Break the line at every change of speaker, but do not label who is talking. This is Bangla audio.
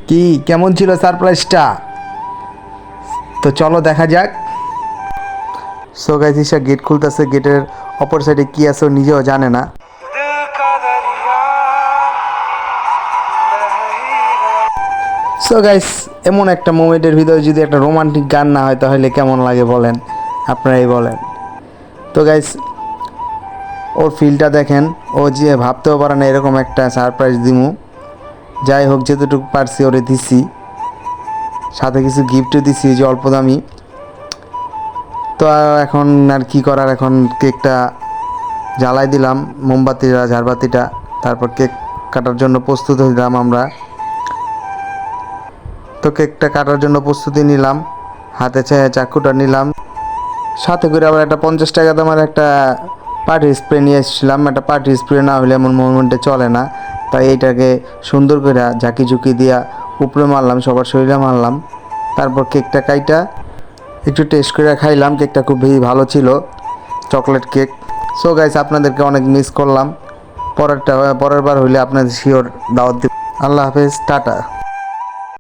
কি কেমন ছিল সারপ্রাইজটা? তো চলো দেখা যাক। সো গাইস, ঈশা গেট খুলতেছে। গেটের অপর সাইডে কি আছে ও নিজেও জানে না। সো গাইস, এমন একটা মোমেন্টের ভিতরে যদি একটা রোমান্টিক গান না হয় তাহলে কেমন লাগে বলেন, আপনারাই বলেন। তো গাইস, ওর ফিলটা দেখেন। ও যে ভাবতেও পারে না এরকম একটা সারপ্রাইজ দিমু। যাই হোক, যতটুকু পারছি ওরে দিছি, সাথে কিছু গিফটও দিছি যে অল্প দামি। তো এখন আর কি করার, এখন কেকটা জ্বালাই দিলাম, মোমবাতিটা ঝাড়বাতিটা। তারপর কেক কাটার জন্য প্রস্তুত হইলাম আমরা। তো কেকটা কাটার জন্য প্রস্তুতি নিলাম, হাতে চাকুটা নিলাম, সাথে করে আবার একটা 50 টাকা দামের একটা পার্টি স্প্রে নিয়ে এসেছিলাম। একটা পার্টি স্প্রে না হলে এমন মোমেন্টে চলে না। তাই এইটাকে সুন্দর করে ঝাঁকি ঝুঁকি দিয়া উপরে মারলাম, সবার শরীরে মারলাম। তারপর কেকটা কাইটা একটু টেস্ট করে খাইলাম। কেকটা খুবই ভালো ছিল, চকলেট কেক। সো গাইস, আপনাদেরকে অনেক মিস করলাম। পরের বার হইলে আপনাদের শিওর দাওয়াত দিব। আল্লাহ হাফেজ, টাটা।